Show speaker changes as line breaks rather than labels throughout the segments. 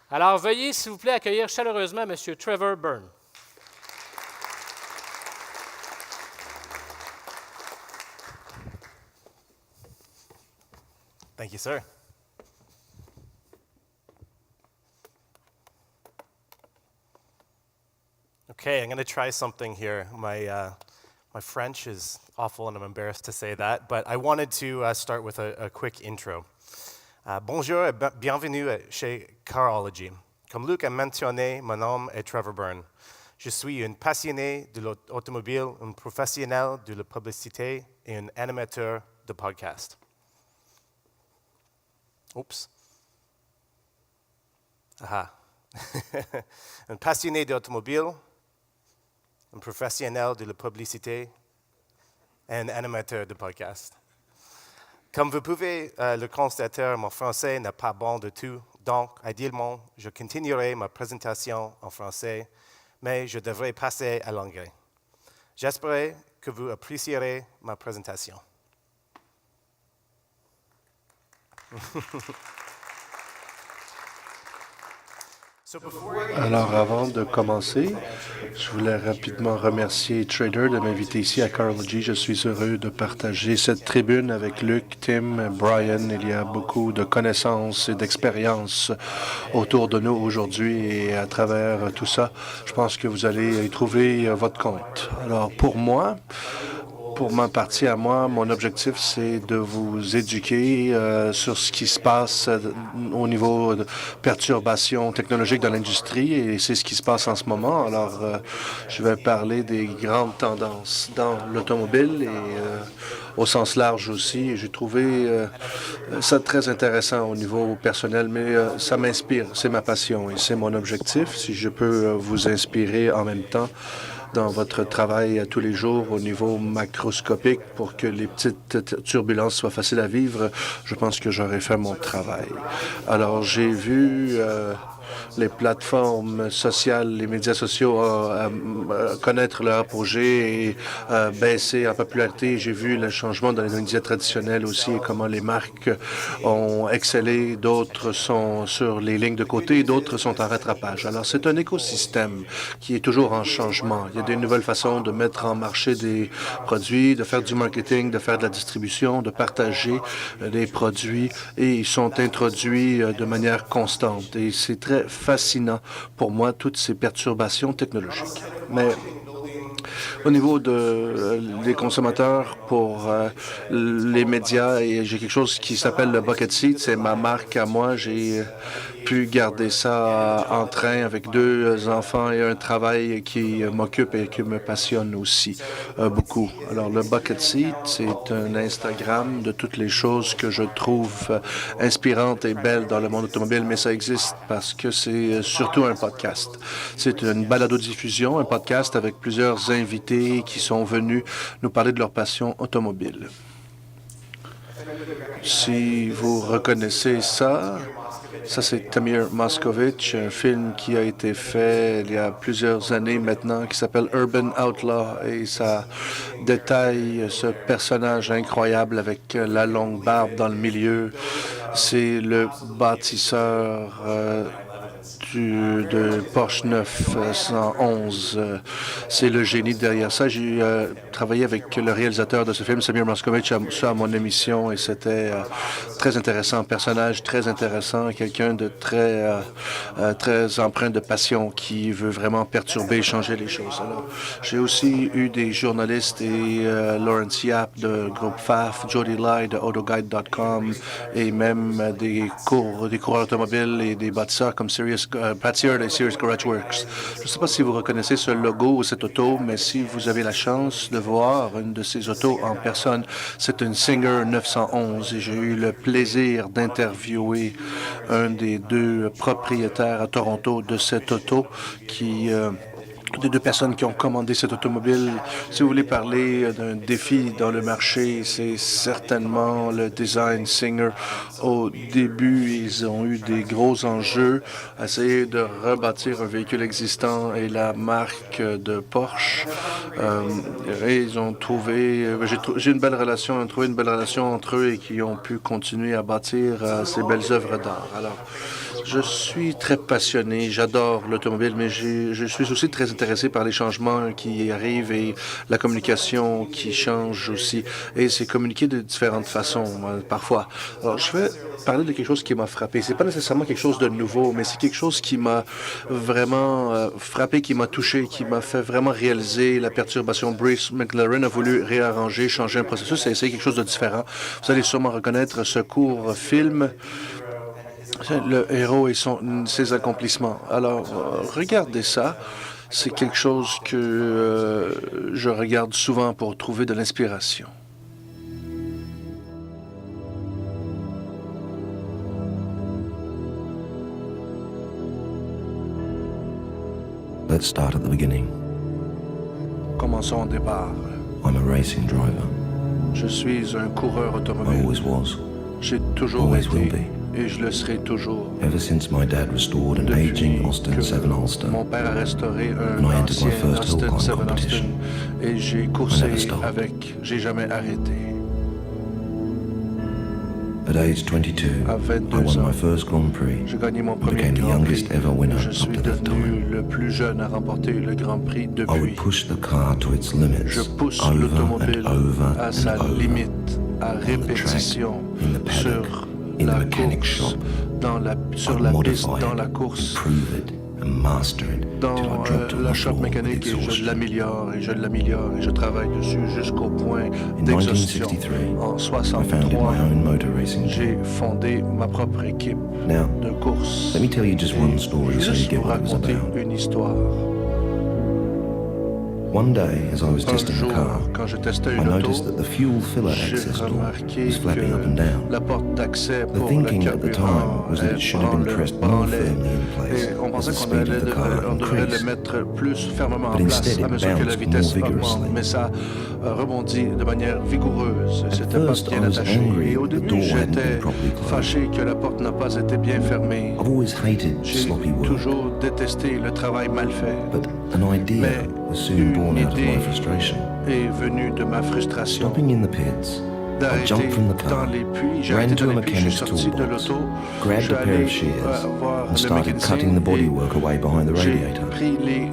Alors, veuillez, s'il vous plaît, accueillir chaleureusement M. Trevor Byrne.
Thank you, sir. Okay, I'm going to try something here. My French is awful, and I'm embarrassed to say that, but I wanted to start with a quick intro. Bonjour et bienvenue chez Carology. Comme Luc a mentionné, mon nom est Trevor Byrne. Je suis un passionné de l'automobile, un professionnel de la publicité et un animateur de podcast. Oups. Aha. Un passionné d'automobile, un professionnel de la publicité et un animateur de podcast. Comme vous pouvez le constater, mon français n'est pas bon du tout, donc idéalement, je continuerai ma présentation en français, mais je devrais passer à l'anglais. J'espère que vous apprécierez ma présentation.
Alors, avant de commencer, je voulais rapidement remercier Trader de m'inviter ici à Carology. Je suis heureux de partager cette tribune avec Luc, Tim, Brian. Il y a beaucoup de connaissances et d'expériences autour de nous aujourd'hui et à travers tout ça, je pense que vous allez y trouver votre compte. Alors, pour ma partie à moi, mon objectif, c'est de vous éduquer sur ce qui se passe au niveau de perturbations technologiques dans l'industrie, et c'est ce qui se passe en ce moment. Alors, je vais parler des grandes tendances dans l'automobile et au sens large aussi. J'ai trouvé ça très intéressant au niveau personnel, mais ça m'inspire, c'est ma passion et c'est mon objectif. Si je peux vous inspirer en même temps dans votre travail à tous les jours au niveau macroscopique pour que les petites turbulences soient faciles à vivre, je pense que j'aurais fait mon travail. Alors, j'ai vu les plateformes sociales, les médias sociaux connaître leur apogée et baisser en popularité. J'ai vu le changement dans les médias traditionnels aussi et comment les marques ont excellé. D'autres sont sur les lignes de côté, d'autres sont en rattrapage. Alors, c'est un écosystème qui est toujours en changement. Il y a des nouvelles façons de mettre en marché des produits, de faire du marketing, de faire de la distribution, de partager des produits, et ils sont introduits de manière constante. Et c'est très fascinant pour moi, toutes ces perturbations technologiques. Mais au niveau des consommateurs pour les médias, et j'ai quelque chose qui s'appelle le Bucket Seat, c'est ma marque à moi. J'ai pu garder ça en train avec 2 enfants et un travail qui m'occupe et qui me passionne aussi beaucoup. Alors, le Bucket Seat, c'est un Instagram de toutes les choses que je trouve inspirantes et belles dans le monde automobile, mais ça existe parce que c'est surtout un podcast. C'est une balado-diffusion, un podcast avec plusieurs invités qui sont venus nous parler de leur passion automobile. Si vous reconnaissez ça, c'est Tamir Moscovitch, un film qui a été fait il y a plusieurs années maintenant, qui s'appelle Urban Outlaw, et ça détaille ce personnage incroyable avec la longue barbe dans le milieu. C'est le bâtisseur de Porsche 911. C'est le génie derrière ça. J'ai travaillé avec le réalisateur de ce film, Samir Moscovitch, à mon émission, et c'était très intéressant. Un personnage très intéressant, quelqu'un de très empreint de passion qui veut vraiment perturber, changer les choses. Alors, j'ai aussi eu des journalistes et Lawrence Yap de Groupe FAF, Jody Lai de Autoguide.com, et même des coureurs automobiles et des bâtisseurs comme Pat Sears et Sears Garage Works. Je ne sais pas si vous reconnaissez ce logo ou cette auto, mais si vous avez la chance de voir une de ces autos en personne, c'est une Singer 911, et j'ai eu le plaisir d'interviewer un des 2 propriétaires à Toronto de cette auto qui des deux personnes qui ont commandé cette automobile. Si vous voulez parler d'un défi dans le marché, c'est certainement le design Singer. Au début, ils ont eu des gros enjeux, essayer de rebâtir un véhicule existant et la marque de Porsche. Et ils ont trouvé, j'ai une belle relation, trouvé une belle relation entre eux et qui ont pu continuer à bâtir ces belles œuvres d'art. Alors, je suis très passionné, j'adore l'automobile, mais je suis aussi très intéressé par les changements qui arrivent et la communication qui change aussi. Et c'est communiqué de différentes façons, parfois. Alors, je vais parler de quelque chose qui m'a frappé. C'est pas nécessairement quelque chose de nouveau, mais c'est quelque chose qui m'a vraiment frappé, qui m'a touché, qui m'a fait vraiment réaliser la perturbation. Bruce McLaren a voulu réarranger, changer un processus et essayer quelque chose de différent. Vous allez sûrement reconnaître ce court film. Le héros et ses accomplissements. Alors, regardez ça. C'est quelque chose que je regarde souvent pour trouver de l'inspiration.
Let's start at the beginning.
Commençons au départ.
I'm a racing driver.
Je suis un coureur
I
automobile.
always was.
J'ai toujours
Always will
été
be.
et je le serai toujours.
Ever since my dad restored an
Depuis
aging Austin
que
7 Ulster,
mon père a restauré un
And I entered
ancien
my first hill
Austin
climb
7
competition.
Austin et j'ai coursé
never stopped.
avec. J'ai jamais arrêté.
at age 22,
À
I
22
won
ans,
my first Grand Prix.
j'ai gagné mon
I
premier
became the
Grand Prix.
youngest ever winner
Je
up
suis
to that
devenu
time.
le plus jeune à remporter le Grand Prix
I
depuis.
would push the car to its limits,
Je pousse
over
l'automobile
and over
à
and
sa
over,
limite, à
on the track,
répétition,
in the paddock,
sur
in the
la
mechanic
course,
shop.
sur
I'd
la piste,
modify
dans
it,
la course,
improve it, and master it till I
dans
dropped on
la
the
shop
floor with
mécanique et je
exhaustion.
l'améliore et je l'améliore et je travaille dessus jusqu'au point
In
d'exhaustion.
1963,
En
I founded
63,
my own motor racing team.
j'ai fondé ma propre équipe
Now,
de course.
let me tell you just
Et
one story
je
so
vais
you
juste
get
vous
what it was
raconter
about.
une histoire.
One day, as I was
Un
testing
jour,
the car,
quand je testais
I
une auto,
noticed that the fuel filler
j'ai
access door
remarqué
was flapping up and
que
down.
la porte d'accès
The
pour le
thinking at the
carburant
time was that it should have been pressed more
branlait.
firmly in place
Et on
as
pensait
the
qu'on
speed of the car
on devrait le
increased.
mettre plus fermement
But
en place
instead,
à
it
mesure que la
bounced
vitesse
more
augmente.
vigorously.
Mais ça rebondit de manière vigoureuse. C'était pas
first,
bien
I was
attaché.
angry
Et au
that the
début,
door hadn't
j'étais
been properly closed.
fâché que la porte n'a pas été bien fermée.
I've always hated
J'ai
sloppy work,
toujours détesté le travail mal fait.
but an idea
Mais
was soon born out of
une
my
idée
frustration.
est venue de ma frustration.
Stopping in the pits, I
D'arrêter
jumped from the
dans
car,
les puits, j'ai
ran
arrêté
to
dans
a
les puits, je suis
mechanic's
sorti de
toolbox,
l'auto, je
grabbed
suis
a pair
allé
of shears,
voir
and
le
started
mécanicien
cutting the
et
bodywork away behind the
j'ai
radiator.
pris les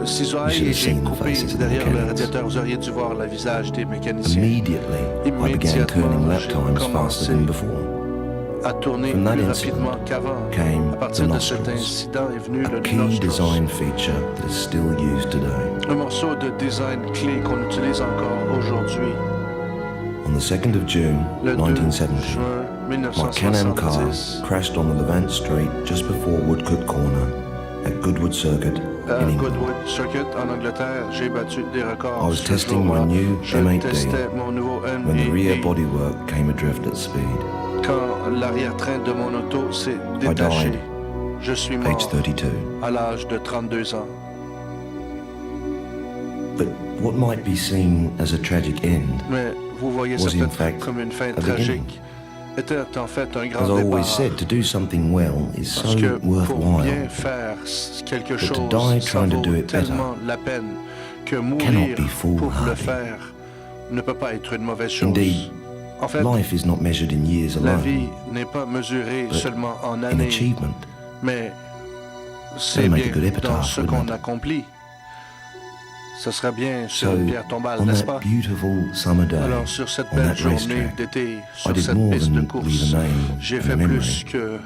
You
cisailles
should
et
have
j'ai
seen the
coupé
faces of the
derrière le
mechanics.
radiateur. Vous auriez dû voir le visage des mécaniciens.
Immediately, I began
Immédiatement,
turning lap
j'ai
times faster
commencé
than before.
à tourner
From that
plus
incident
rapidement qu'avant.
came
À partir
the
de cet
nostrils,
incident est venu
a
le
key
nostrils,
design feature that is still used today.
un morceau de design clé qu'on utilise encore aujourd'hui.
On the 2nd of June,
Le 2
1970,
juin
my Can-Am car
1970,
crashed on the Levant Street just before Woodcote Corner at Goodwood Circuit
à
in England.
Goodwood Circuit en Angleterre, j'ai battu des records.
I was
Ce
testing
jour-là,
my new
je
M8D
testais mon nouveau
when the rear
M8D
bodywork came adrift at speed.
quand l'arrière-train de mon auto s'est détaché.
died.
Je suis
Age
mort
32.
à l'âge de 32 ans.
But what might be seen as a tragic end
Mais vous voyez ça
was in
peut-être
fact
comme une fin
a beginning.
tragique. Était en fait un
As
grand
I always
départ.
said, to do something well is so
Parce que pour
worthwhile.
bien faire quelque
to
chose,
die
ça
trying to
vaut
do it better
tellement la peine que
cannot
mourir
be
pour le
foolhardy.
faire ne peut pas être une mauvaise chose.
Indeed,
En fait,
life is not measured in years
la
alone,
vie n'est pas mesurée
but
seulement en
in
années,
achievement.
mais c'est
That'd make a
bien
good
dans
epitaph,
ce
wouldn't
qu'on
it?
accomplit. Ce serait bien sur
So,
une pierre tombale,
on
n'est-ce
that
pas?
beautiful summer day,
Alors, sur cette
on
belle
that
journée
racetrack,
d'été,
I
sur
did
cette
more
piste de
than
course,
leave a name
j'ai
and a
fait
memory.
plus que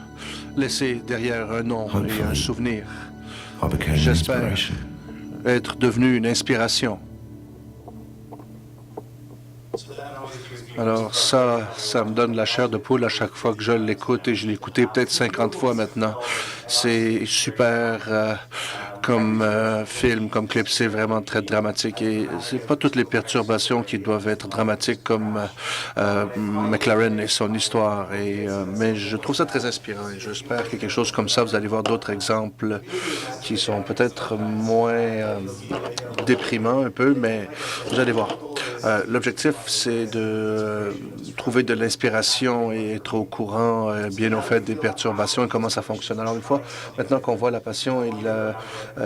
laisser derrière un nom et un
Hopefully,
souvenir.
I became an
J'espère
inspiration.
être devenu une inspiration. Alors ça me donne la chair de poule à chaque fois que je l'écoute et je l'ai écouté peut-être 50 fois maintenant. C'est super comme film, comme clip, c'est vraiment très dramatique. Et c'est pas toutes les perturbations qui doivent être dramatiques comme McLaren et son histoire. Mais je trouve ça très inspirant et j'espère que quelque chose comme ça, vous allez voir d'autres exemples qui sont peut-être moins déprimants un peu, mais vous allez voir. L'objectif, c'est de trouver de l'inspiration et être au courant, bien au fait des perturbations et comment ça fonctionne. Alors, une fois, maintenant qu'on voit la passion et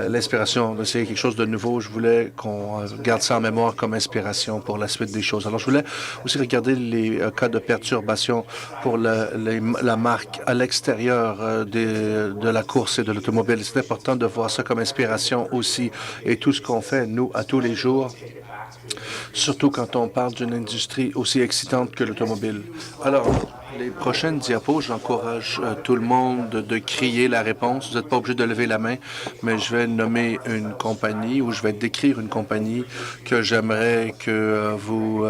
l'inspiration d'essayer quelque chose de nouveau, je voulais qu'on garde ça en mémoire comme inspiration pour la suite des choses. Alors, je voulais aussi regarder les cas de perturbation pour la marque à l'extérieur de la course et de l'automobile. C'est important de voir ça comme inspiration aussi et tout ce qu'on fait, nous, à tous les jours, surtout quand on parle d'une industrie aussi excitante que l'automobile. Alors, les prochaines diapos, j'encourage tout le monde de crier la réponse. Vous n'êtes pas obligé de lever la main, mais je vais nommer une compagnie ou je vais décrire une compagnie que j'aimerais que vous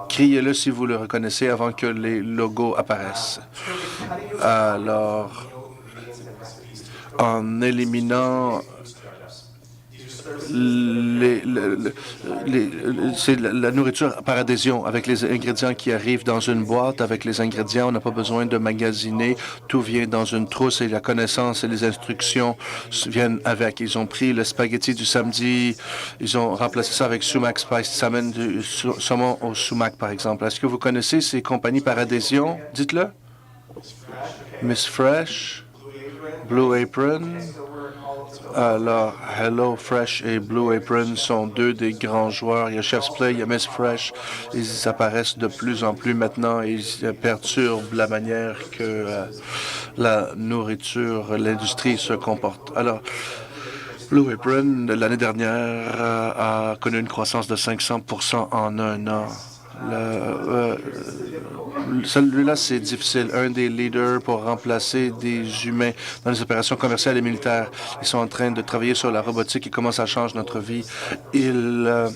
criez-le si vous le reconnaissez avant que les logos apparaissent. Alors, en éliminant c'est la nourriture par adhésion avec les ingrédients qui arrivent dans une boîte. Avec les ingrédients, on n'a pas besoin de magasiner. Tout vient dans une trousse et la connaissance et les instructions viennent avec. Ils ont pris le spaghetti du samedi, ils ont remplacé ça avec sumac spiced salmon, du saumon au sumac, par exemple. Est-ce que vous connaissez ces compagnies par adhésion? Dites-le. Miss Fresh, Blue Apron. Alors, Hello Fresh et Blue Apron sont deux des grands joueurs. Il y a Chef's Play, il y a Miss Fresh. Ils apparaissent de plus en plus maintenant et ils perturbent la manière que la nourriture, l'industrie se comporte. Alors, Blue Apron, l'année dernière, a connu une croissance de 500% en un an. Celui-là, c'est difficile. Un des leaders pour remplacer des humains dans les opérations commerciales et militaires. Ils sont en train de travailler sur la robotique et comment ça change notre vie. Ils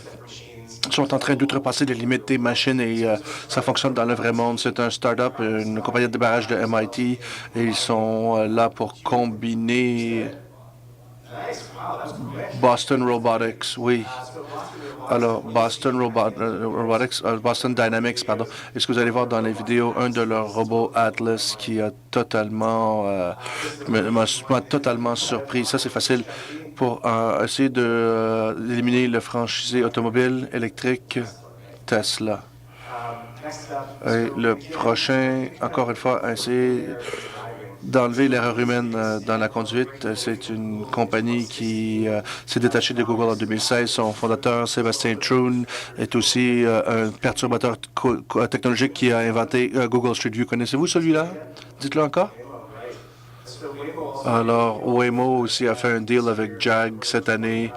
sont en train d'outrepasser les limites des machines et ça fonctionne dans le vrai monde. C'est un start-up, une compagnie de débarrage de MIT et ils sont là pour combiner Boston Robotics, oui. Alors, Boston Dynamics, pardon. Est-ce que vous allez voir dans les vidéos un de leurs robots Atlas qui a totalement m'a totalement surpris. Ça, c'est facile pour essayer d'éliminer le franchisé automobile électrique Tesla. Et le prochain, encore une fois, essayer d'enlever l'erreur humaine dans la conduite. C'est une compagnie qui s'est détachée de Google en 2016. Son fondateur, Sébastien Troon, est aussi un perturbateur technologique qui a inventé Google Street View. Connaissez-vous celui-là? Dites-le encore. Alors, Waymo aussi a fait un deal avec Jag cette année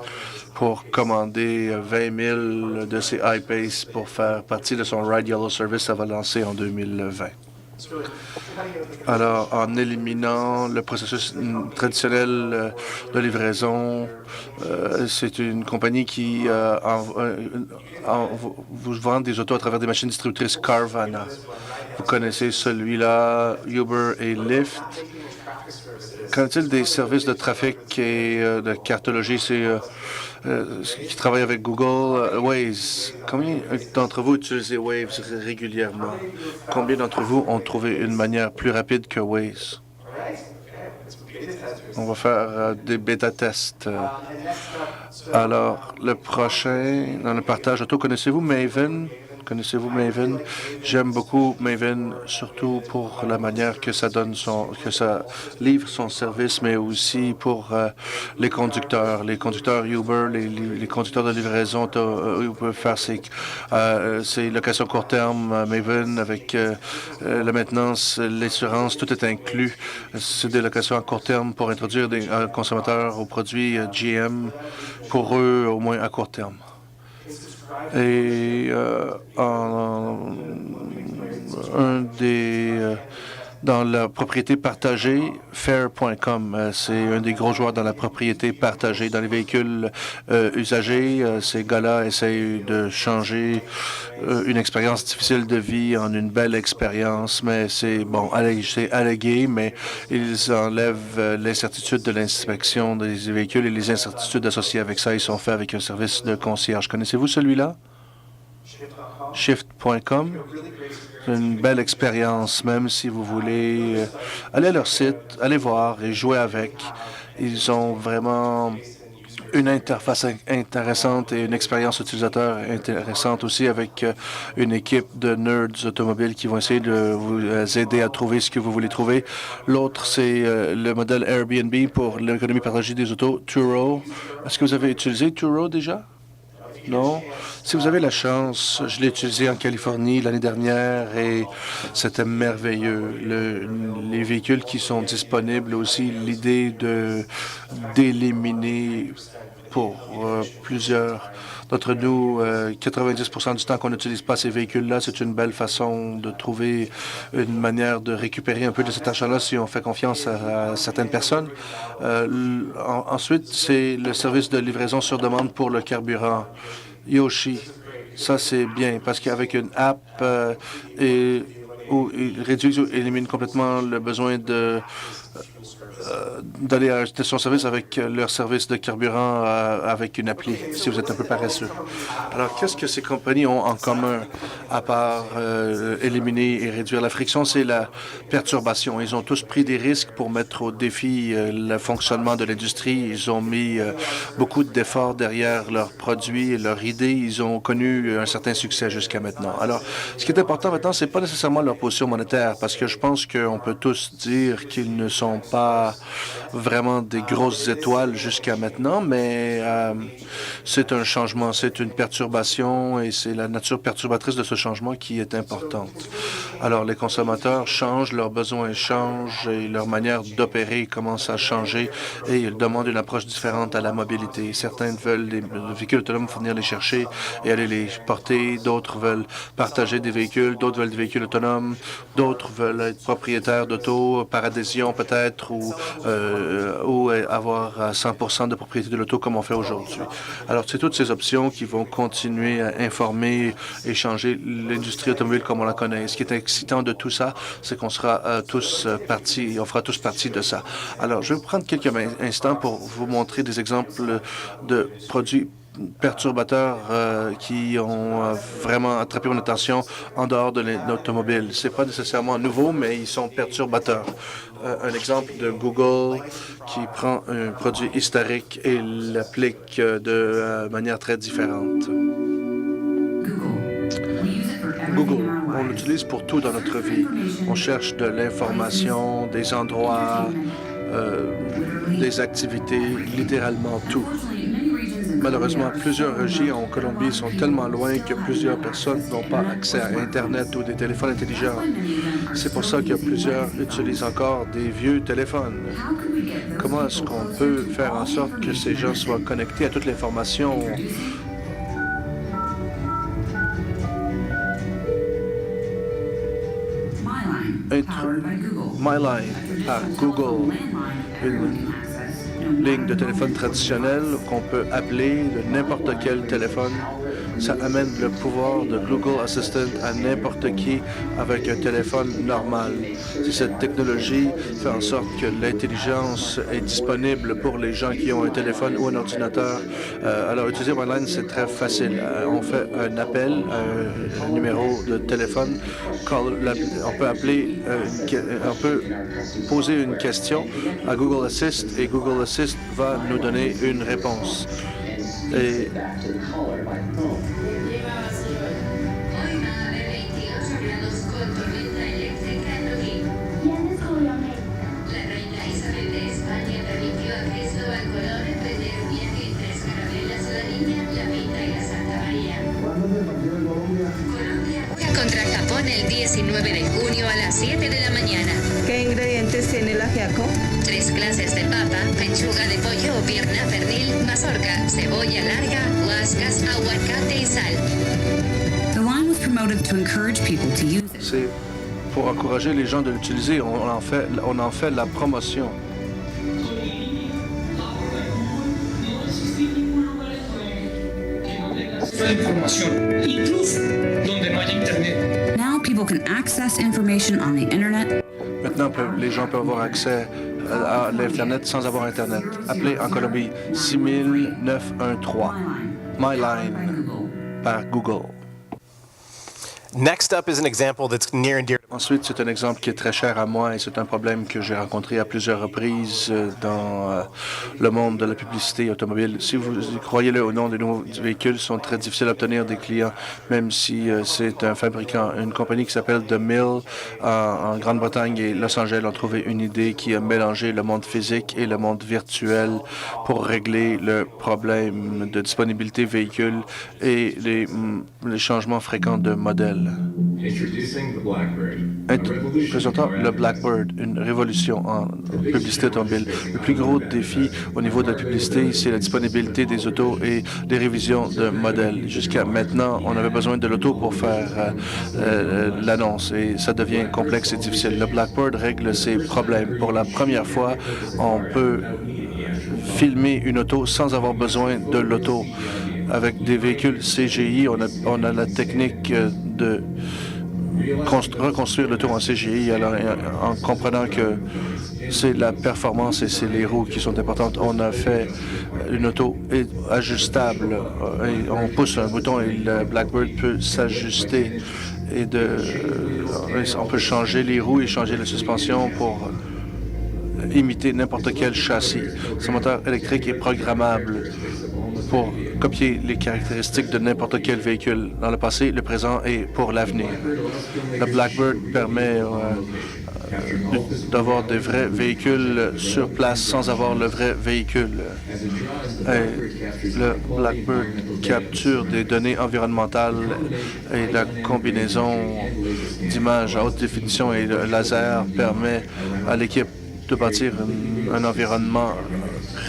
pour commander 20 000 de ses iPace pour faire partie de son Ride Yellow Service. Ça va lancer en 2020. Alors, en éliminant le processus traditionnel de livraison, c'est une compagnie qui vous vend des autos à travers des machines distributrices Carvana. Vous connaissez celui-là, Uber et Lyft. Qu'en est-il des services de trafic et de cartologie? Qui travaille avec Google, Waze. Combien d'entre vous utilisez Waze régulièrement? Combien d'entre vous ont trouvé une manière plus rapide que Waze? On va faire des bêta-tests. Alors, le prochain, dans le partage auto, connaissez-vous Maven? Connaissez-vous Maven? J'aime beaucoup Maven, surtout pour la manière que ça livre son service, mais aussi pour les conducteurs Uber, les conducteurs de livraison peuvent faire ces locations court terme, Maven, avec la maintenance, l'assurance, tout est inclus. C'est des locations à court terme pour introduire des consommateurs aux produits GM, pour eux, au moins à court terme. Et un des Dans la propriété partagée, Fair.com, c'est un des gros joueurs dans la propriété partagée. Dans les véhicules usagés, ces gars-là essayent de changer une expérience difficile de vie en une belle expérience, mais c'est allégué, mais ils enlèvent l'incertitude de l'inspection des véhicules et les incertitudes associées avec ça. Ils sont faits avec un service de concierge. Connaissez-vous celui-là? Shift.com. C'est une belle expérience, même si vous voulez aller à leur site, aller voir et jouer avec. Ils ont vraiment une interface intéressante et une expérience utilisateur intéressante aussi avec une équipe de nerds automobiles qui vont essayer de vous aider à trouver ce que vous voulez trouver. L'autre, c'est le modèle Airbnb pour l'économie partagée des autos, Turo. Est-ce que vous avez utilisé Turo déjà? Non. Si vous avez la chance, je l'ai utilisé en Californie l'année dernière et c'était merveilleux. Les véhicules qui sont disponibles aussi, l'idée d'éliminer pour plusieurs d'entre nous, 90% du temps qu'on n'utilise pas ces véhicules-là, c'est une belle façon de trouver une manière de récupérer un peu de cet argent-là si on fait confiance à certaines personnes. Ensuite, c'est le service de livraison sur demande pour le carburant. Yoshi, ça c'est bien parce qu'avec une app, où ils réduisent ou éliminent complètement le besoin d'aller à la station-service avec leur service de carburant avec une appli, si vous êtes un peu paresseux. Alors, qu'est-ce que ces compagnies ont en commun, à part éliminer et réduire la friction? C'est la perturbation. Ils ont tous pris des risques pour mettre au défi le fonctionnement de l'industrie. Ils ont mis beaucoup d'efforts derrière leurs produits et leurs idées. Ils ont connu un certain succès jusqu'à maintenant. Alors, ce qui est important maintenant, c'est pas nécessairement leur position monétaire, parce que je pense qu'on peut tous dire qu'ils ne sont pas vraiment des grosses étoiles jusqu'à maintenant, mais c'est un changement, c'est une perturbation et c'est la nature perturbatrice de ce changement qui est importante. Alors, les consommateurs changent, leurs besoins changent et leur manière d'opérer commence à changer et ils demandent une approche différente à la mobilité. Certains veulent les véhicules autonomes venir les chercher et aller les porter, d'autres veulent partager des véhicules, d'autres veulent des véhicules autonomes, d'autres veulent être propriétaires d'auto par adhésion peut-être ou avoir 100% de propriété de l'auto comme on fait aujourd'hui. Alors, c'est toutes ces options qui vont continuer à informer et changer l'industrie automobile comme on la connaît. Ce qui est excitant de tout ça, c'est qu'on sera tous partis, on fera tous partie de ça. Alors, je vais prendre quelques instants pour vous montrer des exemples de produits perturbateurs qui ont vraiment attrapé mon attention en dehors de l'automobile. C'est pas nécessairement nouveau, mais ils sont perturbateurs. Un exemple de Google qui prend un produit historique et l'applique de manière très différente. Google, on l'utilise pour tout dans notre vie. On cherche de l'information, des endroits, des activités, littéralement tout. Malheureusement, plusieurs régions en Colombie sont tellement loin que plusieurs personnes n'ont pas accès à Internet ou des téléphones intelligents. C'est pour ça que plusieurs utilisent encore des vieux téléphones. Comment est-ce qu'on peut faire en sorte que ces gens soient connectés à toute l'information? MyLine par Google, une ligne de téléphone traditionnelle qu'on peut appeler de n'importe quel téléphone. Ça amène le pouvoir de Google Assistant à n'importe qui avec un téléphone normal. Si cette technologie fait en sorte que l'intelligence est disponible pour les gens qui ont un téléphone ou un ordinateur, alors utiliser MyLine, c'est très facile. On fait un appel, un numéro de téléphone, on peut appeler, on peut poser une question à Google Assist et Google Assist va nous donner une réponse. Et
contra Japón el 19 de junio a las 7 de la mañana.
¿Qué ingredientes tiene el ajiaco?
3 clases de papa, pechuga de pollo o pierna pernil, mazorca, cebolla larga, guascas, aguacate y sal.
The line was promoted to encourage people to use it.
c'est pour encourager les gens de l'utiliser. On en fait la promotion.
Información, incluso donde no hay internet.
Now people can access information on the internet.
Maintenant, les gens peuvent avoir accès à l'Internet sans avoir Internet. Appelez en Colombie 6913 MyLine par Google.
Next up is an example that's near and dear.
Ensuite, c'est un exemple qui est très cher à moi et c'est un problème que j'ai rencontré à plusieurs reprises dans le monde de la publicité automobile. Si vous croyez-le ou non, les nouveaux véhicules sont très difficiles à obtenir des clients, même si c'est un fabricant. Une compagnie qui s'appelle The Mill en Grande-Bretagne et Los Angeles ont trouvé une idée qui a mélangé le monde physique et le monde virtuel pour régler le problème de disponibilité véhicule et les changements fréquents de modèles. Présentant le Blackbird, une révolution en publicité automobile. Le plus gros défi au niveau de la publicité, c'est la disponibilité des autos et les révisions de modèles. Jusqu'à maintenant, on avait besoin de l'auto pour faire l'annonce et ça devient complexe et difficile. Le Blackbird règle ces problèmes. Pour la première fois, on peut filmer une auto sans avoir besoin de l'auto. Avec des véhicules CGI, on a la technique de reconstruire l'auto en CGI alors, en comprenant que c'est la performance et c'est les roues qui sont importantes. On a fait une auto ajustable. Et on pousse un bouton et le Blackbird peut s'ajuster et on peut changer les roues et changer la suspension pour imiter n'importe quel châssis. Ce moteur électrique est programmable pour copier les caractéristiques de n'importe quel véhicule dans le passé, le présent et pour l'avenir. Le Blackbird permet d'avoir des vrais véhicules sur place sans avoir le vrai véhicule. Et le Blackbird capture des données environnementales et la combinaison d'images à haute définition et le laser permet à l'équipe de bâtir un environnement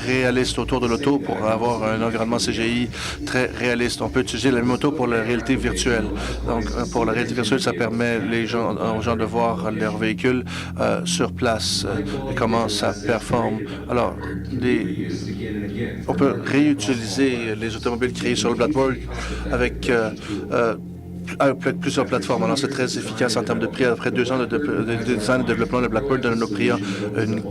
réaliste autour de l'auto pour avoir un environnement CGI très réaliste. On peut utiliser la même auto pour la réalité virtuelle. Donc, pour la réalité virtuelle, ça permet aux gens de voir leur véhicule sur place et comment ça performe. Alors, on peut réutiliser les automobiles créées sur le Blackbird avec plusieurs plateformes. Alors, c'est très efficace en termes de prix. Après 2 ans de design et de développement, le Blackbird donne à nos clients une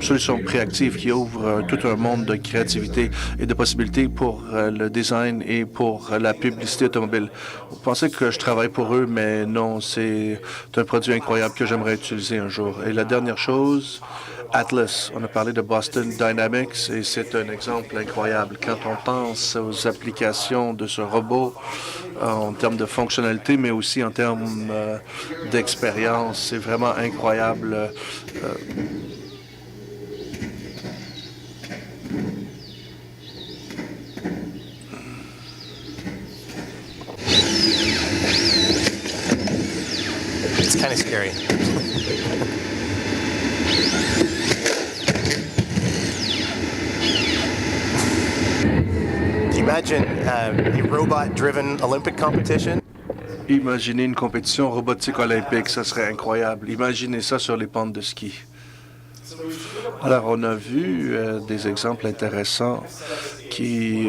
solution préactive qui ouvre tout un monde de créativité et de possibilités pour le design et pour la publicité automobile. Vous pensez que je travaille pour eux, mais non, c'est un produit incroyable que j'aimerais utiliser un jour. Et la dernière chose, Atlas. On a parlé de Boston Dynamics et c'est un exemple incroyable. Quand on pense aux applications de ce robot en termes de fonctionnalité, mais aussi en termes d'expérience, c'est vraiment incroyable.
It's kind of scary. Imagine a robot-driven Olympic competition.
Imaginez une compétition robotique olympique, ça serait incroyable. Imaginez ça sur les pentes de ski. Alors, on a vu des exemples intéressants qui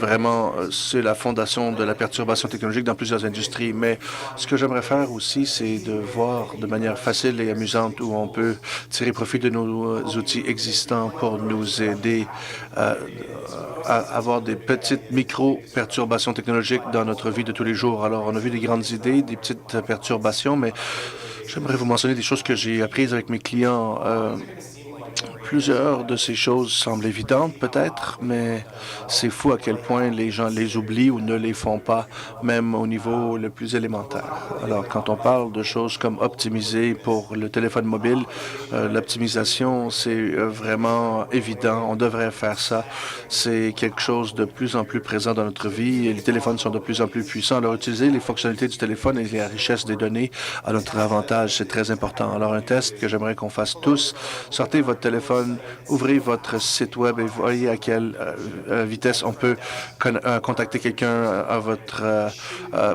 vraiment, c'est la fondation de la perturbation technologique dans plusieurs industries. Mais ce que j'aimerais faire aussi, c'est de voir de manière facile et amusante où on peut tirer profit de nos outils existants pour nous aider à avoir des petites micro-perturbations technologiques dans notre vie de tous les jours. Alors, on a vu des grandes idées, des petites perturbations, mais j'aimerais vous mentionner des choses que j'ai apprises avec mes clients. Plusieurs de ces choses semblent évidentes, peut-être, mais c'est fou à quel point les gens les oublient ou ne les font pas, même au niveau le plus élémentaire. Alors, quand on parle de choses comme optimiser pour le téléphone mobile, l'optimisation, c'est vraiment évident. On devrait faire ça. C'est quelque chose de plus en plus présent dans notre vie et les téléphones sont de plus en plus puissants. Alors, utiliser les fonctionnalités du téléphone et la richesse des données à notre avantage, c'est très important. Alors, un test que j'aimerais qu'on fasse tous, sortez votre téléphone, ouvrez votre site web et voyez à quelle vitesse on peut contacter quelqu'un à votre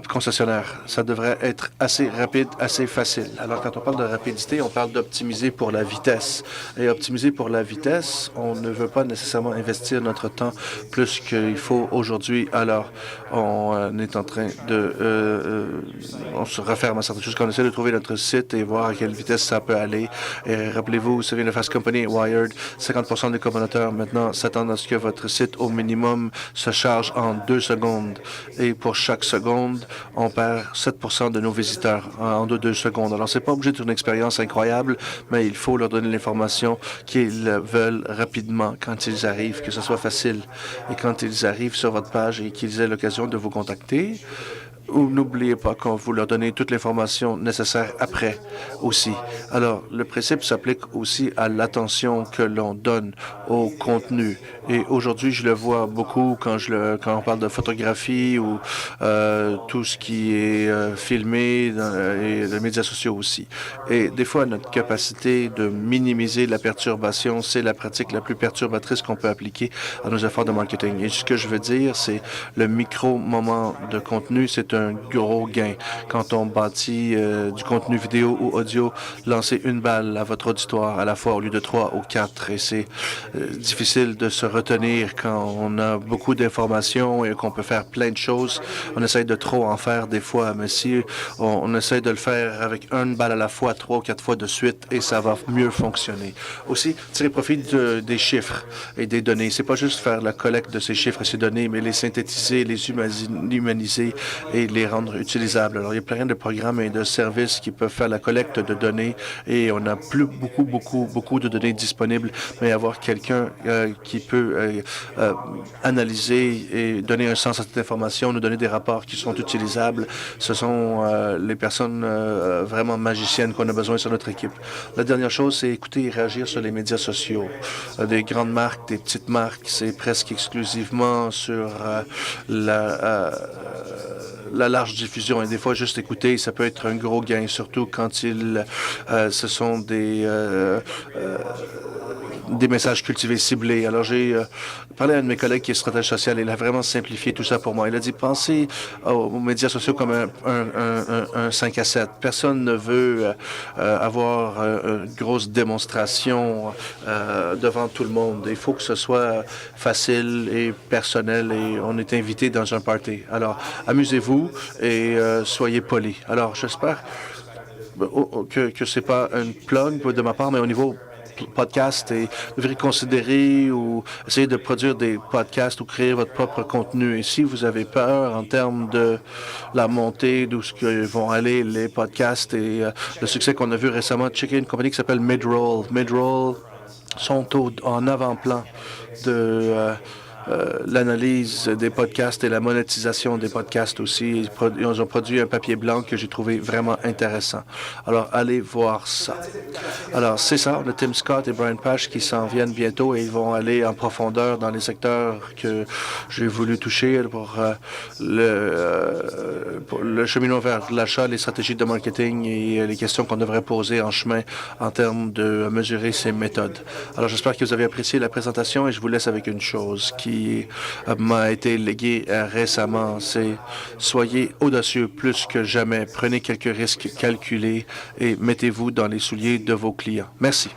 concessionnaire. Ça devrait être assez rapide, assez facile. Alors, quand on parle de rapidité, on parle d'optimiser pour la vitesse. Et optimiser pour la vitesse, on ne veut pas nécessairement investir notre temps plus qu'il faut aujourd'hui. Alors, on est en train de... on se referme à certaines choses. On essaie de trouver notre site et voir à quelle vitesse ça peut aller. Et rappelez-vous, Saving Fast Company, Wired, 50% des consommateurs maintenant s'attendent à ce que votre site, au minimum, se charge en 2 secondes. Et pour chaque seconde, on perd 7% de nos visiteurs en 2 secondes. Alors, c'est pas obligé d'être une expérience incroyable, mais il faut leur donner l'information qu'ils veulent rapidement quand ils arrivent, que ce soit facile. Et quand ils arrivent sur votre page et qu'ils aient l'occasion de vous contacter, ou n'oubliez pas qu'on vous leur donne toute l'information nécessaire après aussi. Alors, le principe s'applique aussi à l'attention que l'on donne au contenu. Et aujourd'hui, je le vois beaucoup quand on parle de photographie ou tout ce qui est filmé et les médias sociaux aussi. Et des fois, notre capacité de minimiser la perturbation, c'est la pratique la plus perturbatrice qu'on peut appliquer à nos efforts de marketing. Et ce que je veux dire, c'est le micro-moment de contenu, c'est un gros gain. Quand on bâtit du contenu vidéo ou audio, lancez une balle à votre auditoire à la fois au lieu de 3 ou 4. Et c'est difficile de se retenir quand on a beaucoup d'informations et qu'on peut faire plein de choses. On essaye de trop en faire des fois, mais si on essaye de le faire avec une balle à la fois, 3 ou 4 fois de suite, et ça va mieux fonctionner. Aussi, tirer profit des chiffres et des données. C'est pas juste faire la collecte de ces chiffres et ces données, mais les synthétiser, les humaniser et les rendre utilisables. Alors, il y a plein de programmes et de services qui peuvent faire la collecte de données et on n'a plus beaucoup de données disponibles, mais avoir quelqu'un qui peut analyser et donner un sens à cette information, nous donner des rapports qui sont utilisables, ce sont les personnes vraiment magiciennes qu'on a besoin sur notre équipe. La dernière chose, c'est écouter et réagir sur les médias sociaux. Des grandes marques, des petites marques, c'est presque exclusivement sur la large diffusion. Et des fois, juste écouter, ça peut être un gros gain, surtout quand ce sont des messages cultivés, ciblés. Alors, j'ai parlé à un de mes collègues qui est stratège social. Il a vraiment simplifié tout ça pour moi. Il a dit, pensez aux médias sociaux comme un 5 à 7. Personne ne veut avoir une grosse démonstration devant tout le monde. Il faut que ce soit facile et personnel et on est invité dans un party. Alors, amusez-vous et soyez polis. Alors, j'espère que c'est pas une plug de ma part, mais au niveau podcast, et vous devriez considérer ou essayer de produire des podcasts ou créer votre propre contenu. Et si vous avez peur en termes de la montée, d'où vont aller les podcasts et le succès qu'on a vu récemment, checker une compagnie qui s'appelle Midroll. Midroll sont en avant-plan de l'analyse des podcasts et la monétisation des podcasts aussi. Ils ont produit un papier blanc que j'ai trouvé vraiment intéressant. Alors, allez voir ça. Alors, c'est ça. On a Tim Scott et Brian Pash qui s'en viennent bientôt et ils vont aller en profondeur dans les secteurs que j'ai voulu toucher pour le cheminement vers l'achat, les stratégies de marketing et les questions qu'on devrait poser en chemin en termes de mesurer ces méthodes. Alors, j'espère que vous avez apprécié la présentation et je vous laisse avec une chose qui m'a été léguée récemment, c'est soyez audacieux plus que jamais, prenez quelques risques calculés et mettez-vous dans les souliers de vos clients. Merci.